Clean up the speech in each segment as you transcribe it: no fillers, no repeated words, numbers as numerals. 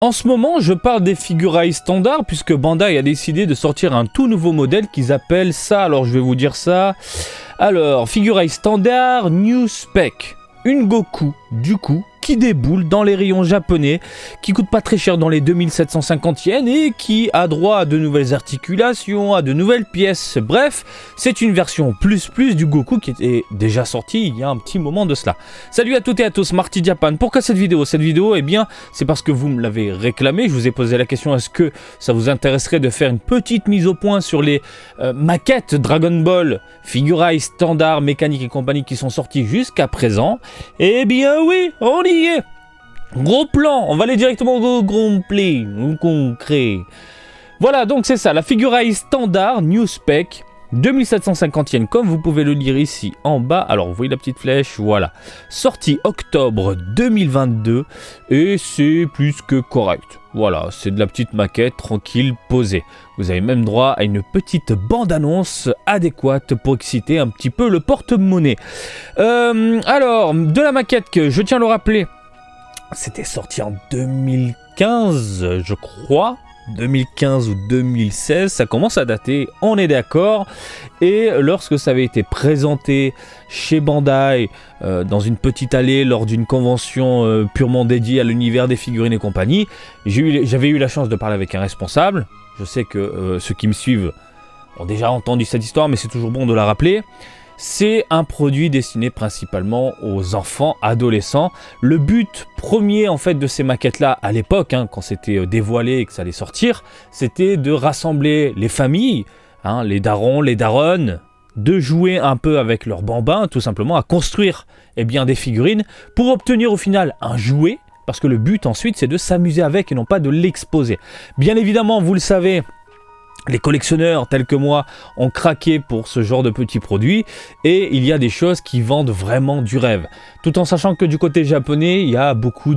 En ce moment, je parle des figurines standards puisque Bandai a décidé de sortir un tout nouveau modèle qu'ils appellent ça. Alors, je vais vous dire ça. Alors, figurines standard New Spec. Une Goku, du coup, qui déboule dans les rayons japonais, qui coûte pas très cher dans les 2750 yens et qui a droit à de nouvelles articulations, à de nouvelles pièces. Bref, c'est une version plus du Goku qui était déjà sortie il y a un petit moment de cela. Salut à toutes et à tous, Marty Japan. Pourquoi cette vidéo? Cette vidéo, eh bien, c'est parce que vous me l'avez réclamé. Je vous ai posé la question, est-ce que ça vous intéresserait de faire une petite mise au point sur les maquettes Dragon Ball, figurines standard, mécanique et compagnie qui sont sorties jusqu'à présent? Eh bien oui, on y est. Gros plan, on va aller directement au gros play, au concret. Voilà, donc c'est ça, la figurine standard New Spec, 2750 yens, comme vous pouvez le lire ici en bas. Alors, vous voyez la petite flèche, voilà. Sortie octobre 2022, et c'est plus que correct. Voilà, c'est de la petite maquette, tranquille, posée. Vous avez même droit à une petite bande-annonce adéquate pour exciter un petit peu le porte-monnaie. Alors, de la maquette que je tiens à le rappeler, c'était sorti en 2015, je crois. 2015 ou 2016, ça commence à dater, on est d'accord. Et lorsque ça avait été présenté chez Bandai, dans une petite allée, lors d'une convention purement dédiée à l'univers des figurines et compagnie, j'avais eu la chance de parler avec un responsable. Je sais que ceux qui me suivent ont déjà entendu cette histoire, mais c'est toujours bon de la rappeler. C'est un produit destiné principalement aux enfants, adolescents. Le but premier en fait de ces maquettes-là, à l'époque, quand c'était dévoilé et que ça allait sortir, c'était de rassembler les familles, les darons, les daronnes, de jouer un peu avec leurs bambins, tout simplement, à construire des figurines pour obtenir au final un jouet, parce que le but ensuite c'est de s'amuser avec et non pas de l'exposer. Bien évidemment, vous le savez, les collectionneurs tels que moi ont craqué pour ce genre de petits produits et il y a des choses qui vendent vraiment du rêve. Tout en sachant que du côté japonais, il y a beaucoup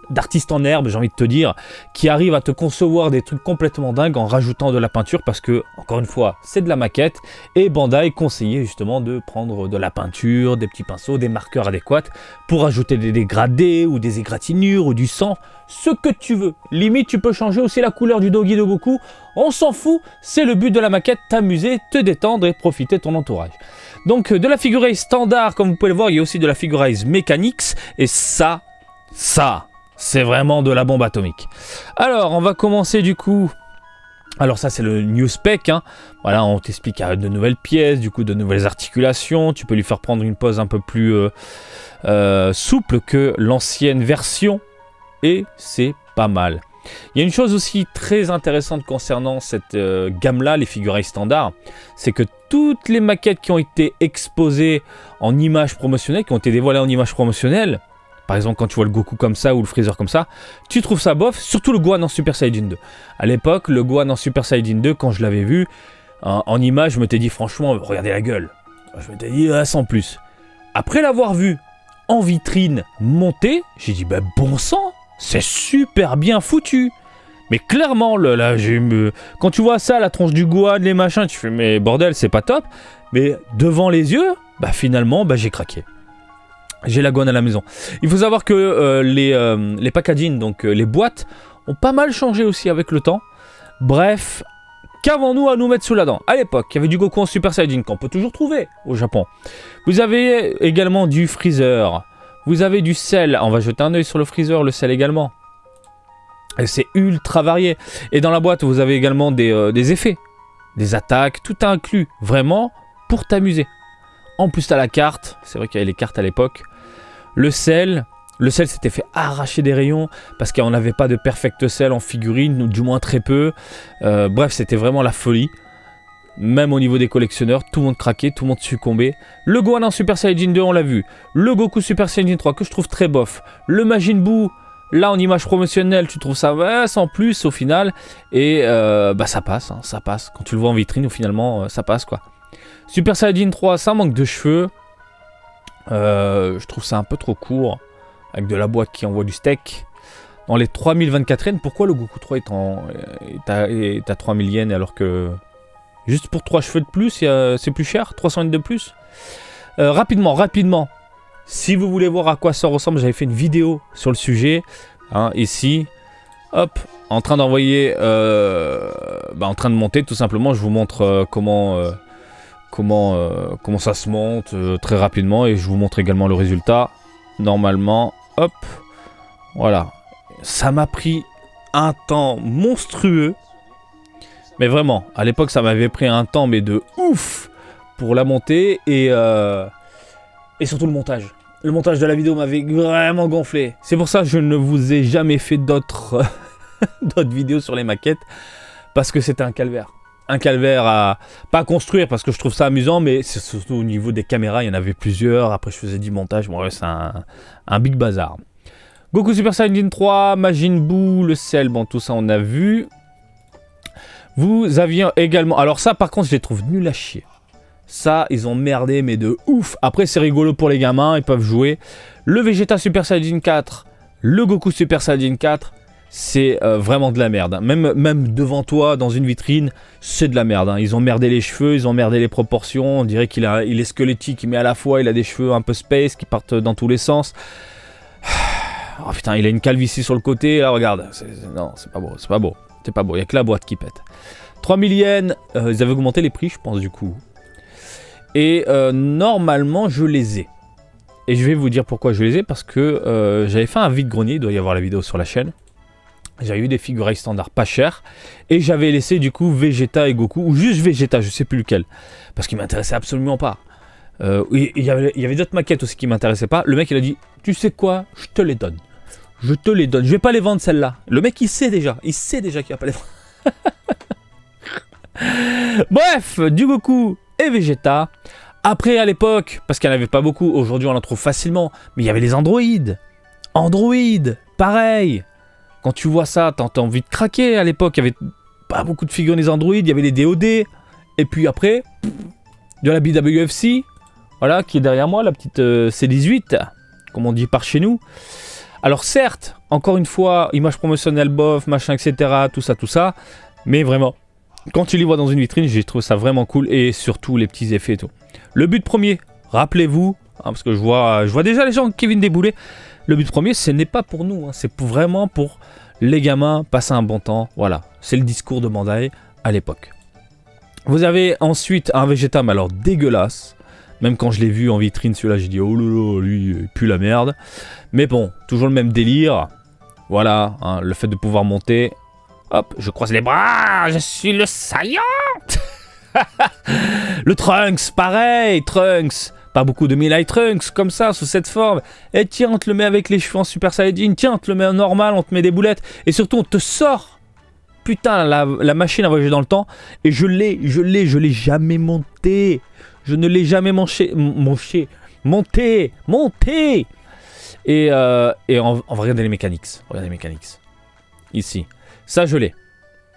d'artistes en herbe, j'ai envie de te dire, qui arrivent à te concevoir des trucs complètement dingues en rajoutant de la peinture parce que, encore une fois, c'est de la maquette et Bandai conseillait justement de prendre de la peinture, des petits pinceaux, des marqueurs adéquats pour ajouter des dégradés ou des égratignures ou du sang, ce que tu veux. Limite, tu peux changer aussi la couleur du dogi de Goku, on s'en fout, c'est le but de la maquette, t'amuser, te détendre et profiter de ton entourage. Donc, de la figurine standard, comme vous pouvez le voir, il y a aussi de la figurine Mechanics et ça, c'est vraiment de la bombe atomique. Alors, on va commencer du coup. Alors ça, c'est le New Spec. Voilà, on t'explique de nouvelles pièces, du coup, de nouvelles articulations. Tu peux lui faire prendre une pose un peu plus souple que l'ancienne version. Et c'est pas mal. Il y a une chose aussi très intéressante concernant cette gamme-là, les figurines standards, c'est que toutes les maquettes qui ont été exposées en images promotionnelles, qui ont été dévoilées en images promotionnelles, par exemple, quand tu vois le Goku comme ça ou le Freezer comme ça, tu trouves ça bof, surtout le Gohan en Super Saiyajin 2. À l'époque, le Gohan en Super Saiyajin 2, quand je l'avais vu, en image, je m'étais dit franchement, regardez la gueule. Je m'étais dit, sans plus. Après l'avoir vu en vitrine monter, j'ai dit, bon sang, c'est super bien foutu. Mais clairement, quand tu vois ça, la tronche du Gohan, les machins, tu fais, mais bordel, c'est pas top. Mais devant les yeux, finalement, j'ai craqué. J'ai la Gohan à la maison. Il faut savoir que les packaging, donc les boîtes, ont pas mal changé aussi avec le temps. Bref, qu'avons-nous à nous mettre sous la dent? À l'époque, il y avait du Goku en Super Saiyajin qu'on peut toujours trouver au Japon. Vous avez également du Freezer. Vous avez du Cell. On va jeter un œil sur le Freezer, le Cell également. Et c'est ultra varié. Et dans la boîte, vous avez également des effets, des attaques, tout inclus. Vraiment pour t'amuser. En plus, t'as la carte. C'est vrai qu'il y avait les cartes à l'époque. Le Cell s'était fait arracher des rayons parce qu'on n'avait pas de Perfect Cell en figurine, ou du moins très peu. Bref, c'était vraiment la folie. Même au niveau des collectionneurs, tout le monde craquait, tout le monde succombait. Le Gohan en Super Saiyajin 2, on l'a vu. Le Goku Super Saiyajin 3, que je trouve très bof. Le Majin Buu, là en image promotionnelle, tu trouves ça sans plus au final. Et ça passe, ça passe. Quand tu le vois en vitrine, finalement, ça passe quoi. Super Saiyajin 3, ça manque de cheveux. Je trouve ça un peu trop court. Avec de la boîte qui envoie du steak. Dans les 3024 yens, pourquoi le Goku 3 est à 3000 yens alors que juste pour 3 cheveux de plus, c'est plus cher, 300 yens de plus. Rapidement, si vous voulez voir à quoi ça ressemble, j'avais fait une vidéo sur le sujet. Ici, Hop, en train d'envoyer, en train de monter tout simplement. Je vous montre comment ça se monte très rapidement et je vous montre également le résultat. Normalement, hop, voilà. Ça m'a pris un temps monstrueux. Mais vraiment, à l'époque, ça m'avait pris un temps, mais de ouf, pour la montée et surtout le montage. Le montage de la vidéo m'avait vraiment gonflé. C'est pour ça que je ne vous ai jamais fait d'autres vidéos sur les maquettes, parce que c'était un calvaire. Un calvaire à pas construire, parce que je trouve ça amusant, mais c'est surtout au niveau des caméras, il y en avait plusieurs. Après, je faisais du montage. Bon, ouais, c'est un big bazar. Goku Super Saiyan 3, Majin Buu, le sel, bon, tout ça, on a vu. Vous aviez également... Alors ça, par contre, je les trouve nuls à chier. Ça, ils ont merdé, mais de ouf. Après, c'est rigolo pour les gamins, ils peuvent jouer. Le Vegeta Super Saiyan 4, le Goku Super Saiyan 4, c'est vraiment de la merde. Même devant toi, dans une vitrine, c'est de la merde. Hein. Ils ont merdé les cheveux, ils ont merdé les proportions. On dirait qu'il est squelettique, mais à la fois, il a des cheveux un peu space qui partent dans tous les sens. Oh putain, il a une calvitie sur le côté. Là, regarde. Non, c'est pas beau, c'est pas beau. C'est pas beau, il n'y a que la boîte qui pète. 3000 yens, ils avaient augmenté les prix, je pense, du coup. Et normalement, je les ai. Et je vais vous dire pourquoi je les ai, parce que j'avais fait un vide-grenier, il doit y avoir la vidéo sur la chaîne. J'avais eu des figurines standards pas chères. Et j'avais laissé, du coup, Vegeta et Goku, ou juste Vegeta, je sais plus lequel. Parce qu'il m'intéressait absolument pas. Il y avait d'autres maquettes aussi qui m'intéressaient pas. Le mec, il a dit, tu sais quoi, je te les donne. Je te les donne. Je vais pas les vendre celles-là. Le mec, il sait déjà. Il sait déjà qu'il va pas les vendre. Bref, du Goku et Vegeta. Après, à l'époque, parce qu'il n'y en avait pas beaucoup, aujourd'hui on en trouve facilement, mais il y avait les androïdes. Androïdes, pareil. Quand tu vois ça, t'as envie de craquer. À l'époque, il n'y avait pas beaucoup de figurines des androïdes, il y avait les DOD. Et puis après, de la BWFC, voilà, qui est derrière moi, la petite C18, comme on dit par chez nous. Alors certes, encore une fois, image promotionnelle bof, machin, etc., tout ça, mais vraiment, quand tu les vois dans une vitrine, j'ai trouvé ça vraiment cool, et surtout les petits effets et tout. Le but premier, rappelez-vous, hein, parce que je vois déjà les gens qui viennent débouler, le but premier, ce n'est pas pour nous, hein, c'est vraiment pour les gamins, passer un bon temps, voilà, c'est le discours de Bandai à l'époque. Vous avez ensuite un Vegeta, mais alors dégueulasse. Même quand je l'ai vu en vitrine, celui-là, j'ai dit oh là là, lui, il pue la merde. Mais bon, toujours le même délire. Voilà, hein, le fait de pouvoir monter. Hop, je croise les bras, je suis le Saiyan. Le Trunks, pareil, Trunks. Pas beaucoup de Milai Trunks, comme ça, sous cette forme. Et tiens, on te le met avec les cheveux en Super Saiyajin. Tiens, on te le met en normal, on te met des boulettes. Et surtout, on te sort. Putain, la machine à voyager dans le temps. Et je l'ai jamais monté. Je ne l'ai jamais monté. Et on va regarder les mécaniques. Regardez les mécaniques. Ici. Ça, je l'ai.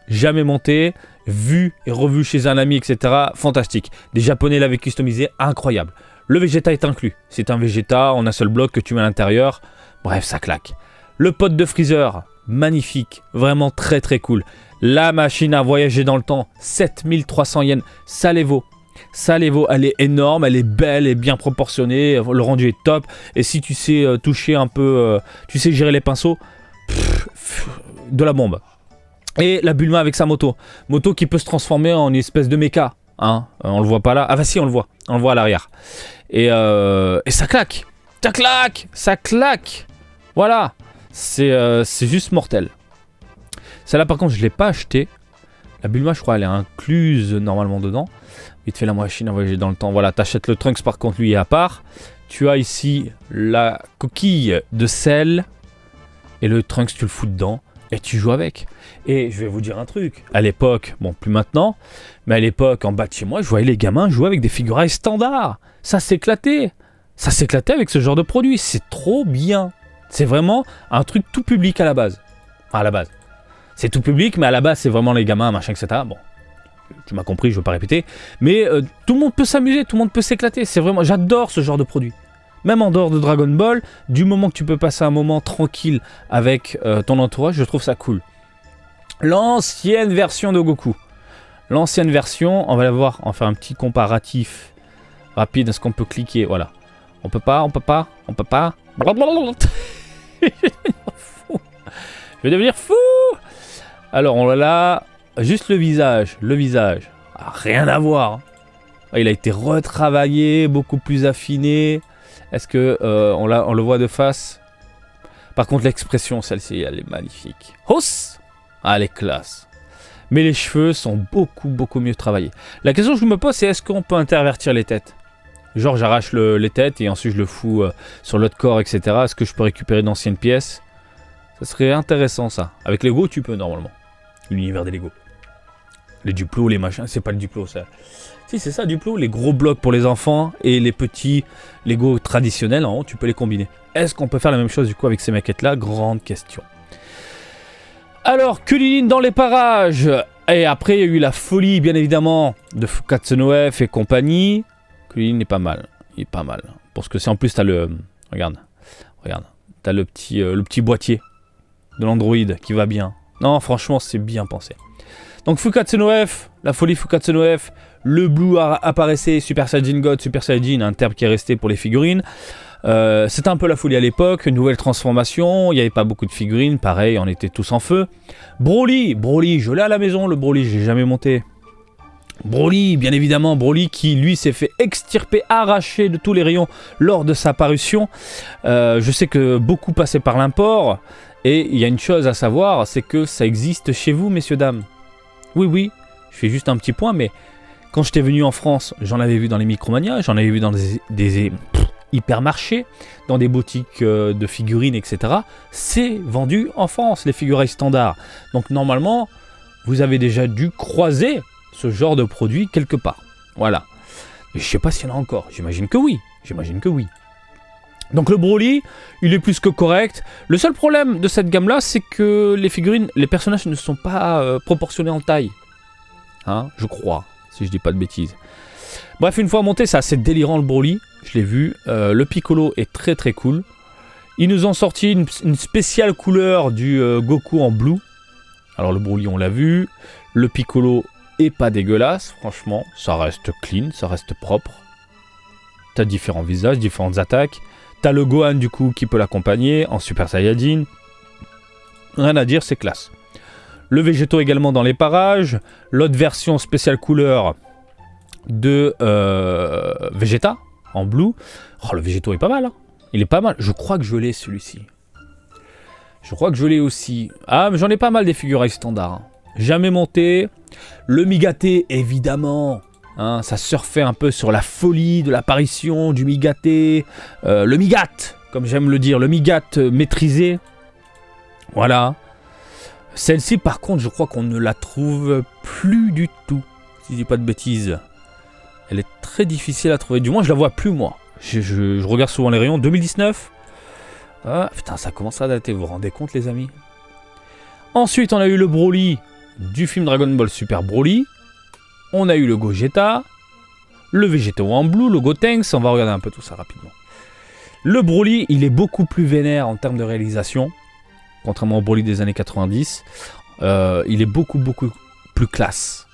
Jamais monté, vu et revu chez un ami, etc. Fantastique. Des Japonais l'avaient customisé, incroyable. Le Vegeta est inclus. C'est un Vegeta en un seul bloc que tu mets à l'intérieur. Bref, ça claque. Le pote de Freezer, magnifique. Vraiment très très cool. La machine à voyager dans le temps, 7300 yens. Ça les vaut. Ça les vaut, elle est énorme, elle est belle, elle est bien proportionnée, le rendu est top. Et si tu sais toucher un peu, tu sais gérer les pinceaux, de la bombe. Et la Bulma avec sa moto. Moto qui peut se transformer en une espèce de méca. Hein, on le voit pas là. Ah bah si, on le voit à l'arrière. Et ça claque. Ça claque. Ça claque. Voilà. C'est juste mortel. Celle-là par contre je l'ai pas acheté. La Bulma je crois elle est incluse normalement dedans. Vite fait la machine à voyager dans le temps. Voilà, t'achètes le Trunks par contre lui est à part. Tu as ici la coquille de sel. Et le Trunks tu le fous dedans. Et tu joues avec. Et je vais vous dire un truc. À l'époque, bon plus maintenant, mais à l'époque en bas de chez moi, je voyais les gamins jouer avec des figurines standards. Ça s'éclatait. Ça s'éclatait avec ce genre de produit. C'est trop bien. C'est vraiment un truc tout public à la base. Enfin à la base. C'est tout public, mais à la base c'est vraiment les gamins, machin, etc. Bon. Tu m'as compris, je ne veux pas répéter. Mais tout le monde peut s'amuser, tout le monde peut s'éclater. C'est vraiment, j'adore ce genre de produit. Même en dehors de Dragon Ball, du moment que tu peux passer un moment tranquille avec ton entourage, je trouve ça cool. L'ancienne version de Goku. L'ancienne version, on va la voir, on va faire un petit comparatif rapide. Est-ce qu'on peut cliquer? Voilà. On peut pas. Je vais devenir fou. Alors on l'a juste le visage. Ah, rien à voir. Il a été retravaillé, beaucoup plus affiné. Est-ce que on le voit de face? Par contre l'expression, celle-ci, elle est magnifique. Hauss. Ah, elle est classe. Mais les cheveux sont beaucoup mieux travaillés. La question que je me pose, c'est est-ce qu'on peut intervertir les têtes? Genre j'arrache les têtes et ensuite je le fous sur l'autre corps, etc. Est-ce que je peux récupérer d'anciennes pièces? Ça serait intéressant ça. Avec Lego, tu peux normalement. L'univers des Lego. Les Duplo, les machins. C'est pas le Duplo ça. Si, c'est ça, Duplo. Les gros blocs pour les enfants et les petits Lego traditionnels en haut, tu peux les combiner. Est-ce qu'on peut faire la même chose du coup avec ces maquettes-là? Grande question. Alors, Kulilin dans les parages. Et après, il y a eu la folie, bien évidemment, de Fukatsu no F et compagnie. Kulilin est pas mal. Il est pas mal. Parce que c'est en plus, t'as le... Regarde. T'as le petit boîtier de l'Android qui va bien. Non, franchement, c'est bien pensé. Donc, Fukatsu no F, la folie Fukatsu no F. Le Blue apparaissait, Super Saiyajin God, Super Saiyajin, un terme qui est resté pour les figurines. C'était un peu la folie à l'époque, une nouvelle transformation, il n'y avait pas beaucoup de figurines, pareil, on était tous en feu. Broly, je l'ai à la maison, le Broly, je l'ai jamais monté. Broly, bien évidemment, Broly qui lui s'est fait extirper, arracher de tous les rayons lors de sa parution. Je sais que beaucoup passaient par l'import, et il y a une chose à savoir, c'est que ça existe chez vous, messieurs, dames. Oui, je fais juste un petit point, mais quand j'étais venu en France, j'en avais vu dans les Micromania, j'en avais vu dans des hypermarchés, dans des boutiques de figurines, etc. C'est vendu en France, les figurines standards. Donc normalement, vous avez déjà dû croiser ce genre de produit quelque part. Voilà. Et je sais pas s'il y en a encore. J'imagine que oui. Donc le Broly, il est plus que correct. Le seul problème de cette gamme-là, c'est que les figurines, les personnages ne sont pas proportionnés en taille. Hein, je crois, si je dis pas de bêtises. Bref, une fois monté, c'est assez délirant le Broly. Je l'ai vu. Le Piccolo est très cool. Ils nous ont sorti une spéciale couleur du Goku en blue. Alors le Broly, on l'a vu. Le Piccolo est pas dégueulasse. Franchement, ça reste clean, ça reste propre. T'as différents visages, différentes attaques. T'as le Gohan du coup qui peut l'accompagner en Super Saiyajin. Rien à dire, c'est classe. Le Végéto également dans les parages. L'autre version spéciale couleur de Vegeta en blue. Oh, le Végéto est pas mal, hein. Il est pas mal. Je crois que je l'ai celui-ci. Je crois que je l'ai aussi. Ah, mais j'en ai pas mal des figurines standards. Hein. Jamais monté. Le Migaté, évidemment. Hein, ça surfait un peu sur la folie de l'apparition du Migaté. Le Migat, comme j'aime le dire. Le Migat maîtrisé. Voilà. Celle-ci, par contre, je crois qu'on ne la trouve plus du tout. Si je dis pas de bêtises. Elle est très difficile à trouver. Du moins, je la vois plus, moi. Je regarde souvent les rayons. 2019. Ah, putain, ça commence à dater. Vous vous rendez compte, les amis? Ensuite, on a eu le Broly du film Dragon Ball Super Broly. On a eu le Gogeta. Le Végéto en blue, le Gotenks. On va regarder un peu tout ça rapidement. Le Broly, il est beaucoup plus vénère en termes de réalisation. Contrairement au Broly des années 90. Il est beaucoup plus classe.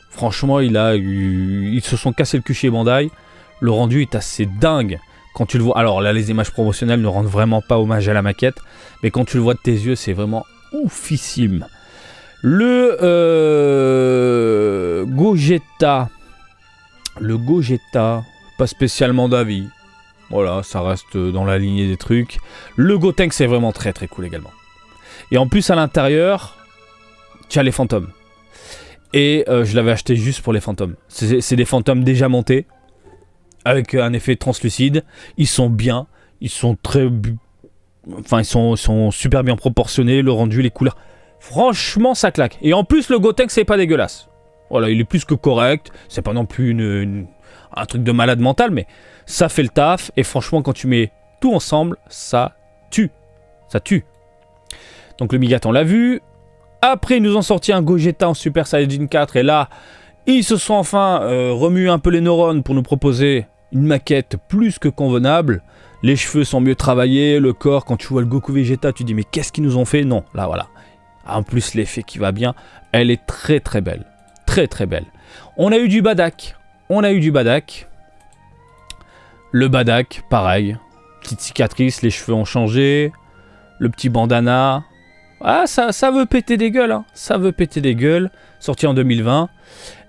Franchement, ils se sont cassés le cul chez Bandai. Le rendu est assez dingue. Quand tu le vois, alors là, les images promotionnelles ne rendent vraiment pas hommage à la maquette. Mais quand tu le vois de tes yeux, c'est vraiment oufissime. Le Gogeta. Le Gogeta, pas spécialement d'avis. Voilà, ça reste dans la lignée des trucs. Le Gotenks, c'est vraiment très cool également. Et en plus, à l'intérieur, tu as les fantômes. Et je l'avais acheté juste pour les fantômes. C'est des fantômes déjà montés, avec un effet translucide. Ils sont bien, ils sont ils sont super bien proportionnés, le rendu, les couleurs. Franchement, ça claque. Et en plus, le Gotenks, c'est pas dégueulasse. Voilà, il est plus que correct. C'est pas non plus un truc de malade mental, mais ça fait le taf. Et franchement, quand tu mets tout ensemble, ça tue. Ça tue. Donc le Migat, on l'a vu. Après, ils nous ont sorti un Gogeta en Super Saiyajin 4. Et là, ils se sont enfin remués un peu les neurones pour nous proposer une maquette plus que convenable. Les cheveux sont mieux travaillés. Le corps, quand tu vois le Goku Vegeta, tu dis mais qu'est-ce qu'ils nous ont fait? Non, là voilà. En plus, l'effet qui va bien. Elle est très belle. Très belle. On a eu du Badak. Le Badak, pareil. Petite cicatrice, les cheveux ont changé. Le petit bandana. Ah, ça veut péter des gueules, hein. Ça veut péter des gueules. Sorti en 2020.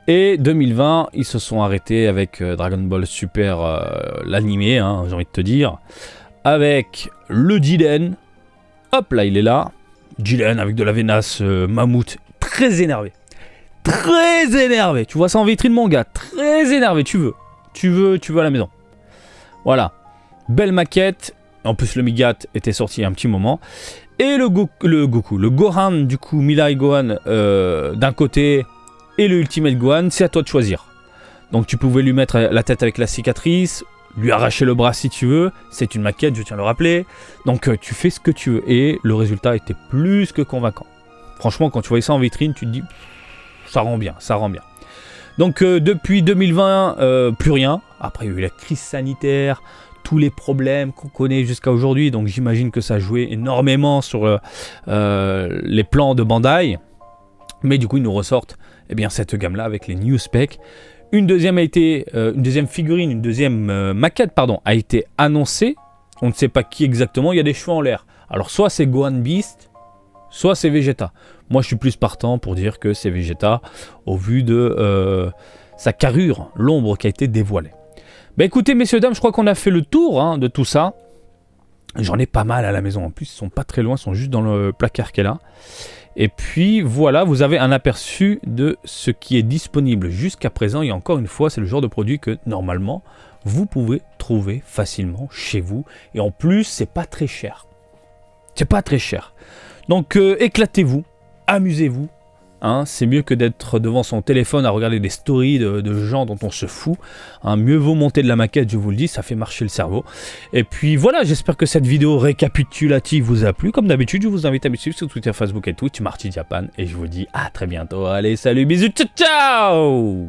Et 2020, ils se sont arrêtés avec Dragon Ball Super, l'animé, hein, j'ai envie de te dire. Avec le Jiren. Hop là, il est là. Jiren avec de la vénace mammouth. Très énervé. Très énervé. Tu vois ça en vitrine, mon gars. Très énervé. Tu veux à la maison. Voilà. Belle maquette. En plus, le Migat était sorti il y a un petit moment. Et le Gohan, du coup, Mirai Gohan d'un côté. Et le Ultimate Gohan, c'est à toi de choisir. Donc tu pouvais lui mettre la tête avec la cicatrice, lui arracher le bras si tu veux. C'est une maquette, je tiens à le rappeler. Donc tu fais ce que tu veux. Et le résultat était plus que convaincant. Franchement, quand tu voyais ça en vitrine, tu te dis, ça rend bien, ça rend bien. Donc depuis 2020, plus rien. Après, il y a eu la crise sanitaire, tous les problèmes qu'on connaît jusqu'à aujourd'hui. Donc j'imagine que ça a joué énormément sur les plans de Bandai. Mais du coup, ils nous ressortent cette gamme-là avec les New Spec. Une deuxième figurine, une deuxième maquette, a été annoncée. On ne sait pas qui exactement, il y a des cheveux en l'air. Alors, soit c'est Gohan Beast, soit c'est Vegeta. Moi, je suis plus partant pour dire que c'est Vegeta, au vu de sa carrure, l'ombre qui a été dévoilée. Écoutez, messieurs, dames, je crois qu'on a fait le tour de tout ça. J'en ai pas mal à la maison. En plus, ils sont pas très loin, ils sont juste dans le placard qui est là. Et puis voilà, vous avez un aperçu de ce qui est disponible jusqu'à présent. Et encore une fois, c'est le genre de produit que normalement, vous pouvez trouver facilement chez vous. Et en plus, c'est pas très cher. C'est pas très cher. Donc éclatez-vous, amusez-vous. Hein, c'est mieux que d'être devant son téléphone à regarder des stories de gens dont on se fout. Hein, mieux vaut monter de la maquette, je vous le dis, ça fait marcher le cerveau. Et puis voilà, j'espère que cette vidéo récapitulative vous a plu. Comme d'habitude, je vous invite à me suivre sur Twitter, Facebook et Twitch, Marty Japan. Et je vous dis à très bientôt. Allez, salut, bisous, ciao, ciao!